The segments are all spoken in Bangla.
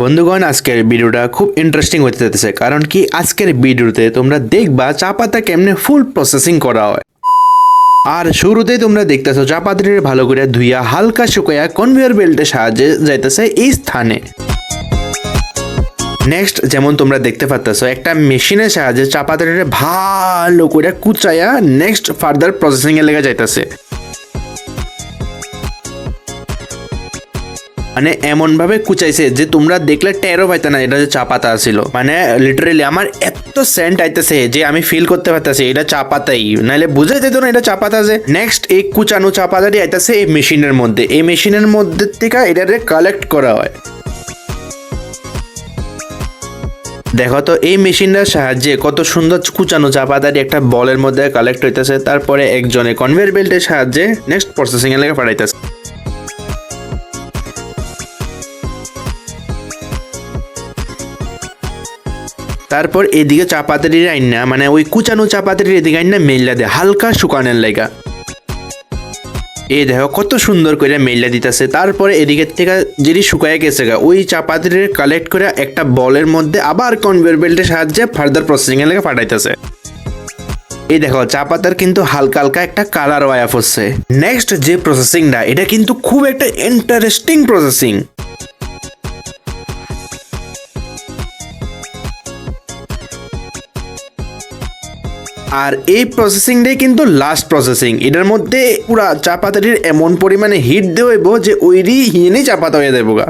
বন্ধুগণ, আজকের ভিডিওটা খুব ইন্টারেস্টিং হতে যাচ্ছে, কারণ কি আজকের ভিডিওতে তোমরা দেখবা চা পাতা কেমনে ফুল প্রসেসিং করা হয়। আর শুরুতেই তোমরা দেখতেছো চা পাতাটিকে ভালো করে ধুইয়া হালকা শুকাইয়া কনভেয়ার বেল্টের সাহায্যে যাইতেছে এই স্থানে। নেক্সট যেমন তোমরা দেখতে পাচ্তেছো একটা মেশিনের সাহায্যে চা পাতাটিকে ভালো করে কুচাইয়া নেক্সট ফার্দার প্রসেসিং এর লেগে যাইতেছে। মানে এমন ভাবে কুচাইছে যে তোমরা দেখলে টেরও পাইতে না এটা যে চা পাতা ছিল। মানে লিটারেলি আমার এত সেন্ট আইতেছে যে আমি ফিল করতে পারতেছি এটা চা পাতাই, নাহলে বুঝাই যেত না এটা চা পাতা। যে নেক্সট এই কুচানো চা পাতাটি আইতেছে এই মেশিনের মধ্যে, এই মেশিনের মধ্যে থেকে এটারে কালেক্ট করা হয়। দেখো তো এই মেশিনটার সাহায্যে কত সুন্দর কুচানো চা পাতাটি একটা বলের মধ্যে কালেক্ট হইতেছে, তারপরে একজনে কনভেয়ার বেল্টের সাহায্যে নেক্সট প্রসেসিং এর লেগে পাঠাইতেছে। তারপর এদিকে চাপাতির আইনা মানে ওই কুচানো চাপাতির এদিকে আইনা মেইলা দেয় হালকা শুকানোর লাইগা। এই দেখো কত সুন্দর করে মেইলা দিতেছে। তারপরে এদিকের থেকে যেটি শুকায় গেছে গা ওই চাপাতির কালেক্ট করে একটা বলের মধ্যে আবার কনভেয়ার বেল্টের সাহায্যে ফার্দার প্রসেসিং এর লেগে পাঠাইতেছে। এই দেখো চা পাতার কিন্তু হালকা হালকা একটা কালার ওয়া হচ্ছে। নেক্সট যে প্রসেসিংটা এটা কিন্তু খুব একটা ইন্টারেস্টিং প্রসেসিং। আর এই প্রসেসিংটাই কিন্তু লাস্ট প্রসেসিং। এটার মধ্যে পুরা চা পাতাটির এমন পরিমাণে হিট দেব যে ওইরই হিনে চা পাতা হয়ে দেবো গা।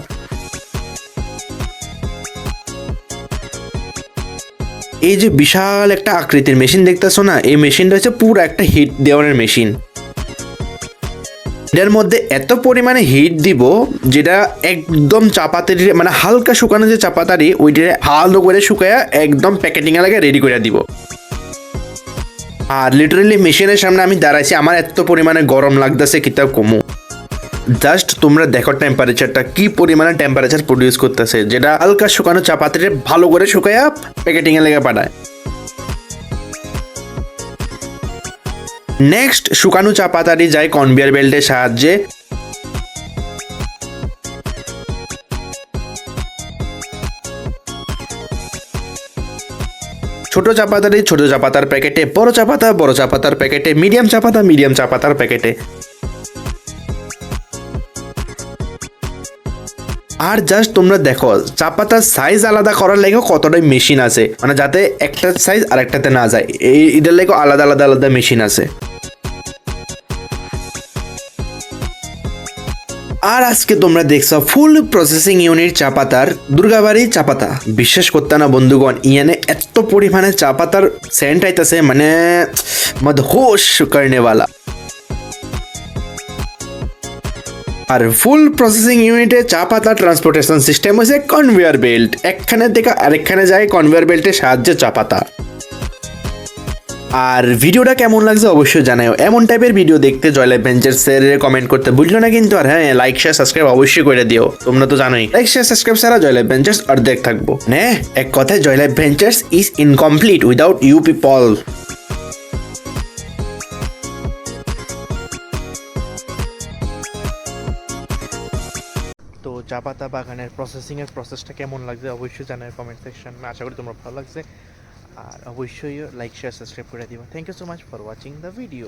এই যে বিশাল একটা আকৃতির মেশিন দেখতেছো না, এই মেশিনটা হচ্ছে পুরো একটা হিট দেওয়ার মেশিন। এটার মধ্যে এত পরিমাণে হিট দিব যেটা একদম চাপাতারি মানে হালকা শুকানো যে চাপাতারি ওইটা ভালো করে শুকায়া একদম প্যাকেটিং এর লাগে রেডি করে দিব। আর লিটারেলি মেশিনের সামনে আমি দাঁড়াইছি, আমার এত পরিমাণে গরম লাগতেছে কিতাব কমু। জাস্ট তোমরা দেখো টেম্পারেচারটা কি পরিমাণে টেম্পারেচার প্রডিউস করতেছে, যেটা হালকা শুকানো চাপাতিরে ভালো করে শুকায়া প্যাকেটিং এর লেগে পাঠায়। নেক্সট শুকানো চাপাতারি যায় কনভেয়ার বেল্টের সাহায্যে। ছোট চাপাতারি ছোট চাপাতার প্যাকেটে, বড় চাপাতা বড় চাপাতার প্যাকেটে, মিডিয়াম চাপাতা মিডিয়াম চাপাতার প্যাকেটে। আর জাস্ট তোমরা দেখো চা পাতার সাইজ আলাদা করার লেগে কতটাই মেশিন আছে, মানে যাতে একটা সাইজ আরেকটাতে না যায় এটার লেগে আলাদা আলাদা আলাদা মেশিন আছে। আর আজকে তোমরা দেখছো ফুল প্রসেসিং ইউনিট চা পাতার দুর্গাবাড়ি চা পাতা। বিশ্বাস করতে না বন্ধুগণ, ইয়ানে এত পরিমাণে চা পাতার সেন্ট আইতাছে মানে মদহোশ করনেওয়ালা। আর ফুল প্রসেসিং ইউনিটে চা পাতা ট্রান্সপোর্টেশন সিস্টেম হচ্ছে কনভেয়ার বেল্ট, একখানে থেকে আরেকখানে যায় কনভেয়ার বেল্টের সাহায্যে চা পাতা। আর ভিডিওটা কেমন লাগছে অবশ্যই জানাও। এমন টাইপের ভিডিও দেখতে জয়লাভ ভেঞ্চার্সের কমেন্ট করতে ভুললো না কিন্তু। আর হ্যাঁ, লাইক শেয়ার সাবস্ক্রাইব অবশ্যই করে দিও, তোমরা তো জানোই লাইক শেয়ার সাবস্ক্রাইব ছাড়া জয়লাভ ভেঞ্চার্স অর্ধেক থাকবো। হ্যাঁ, এক কথায় Joylabh ventures is incomplete without you people. তো চা পাতা বাগানের প্রসেসিংয়ের প্রসেসটা কেমন লাগছে অবশ্যই জানাই কমেন্ট সেকশন। আশা করি তোমরা ভালো লাগছে। আর অবশ্যই লাইক শেয়ার সাবস্ক্রাইব করে দিবা। Thank you so much for watching the video.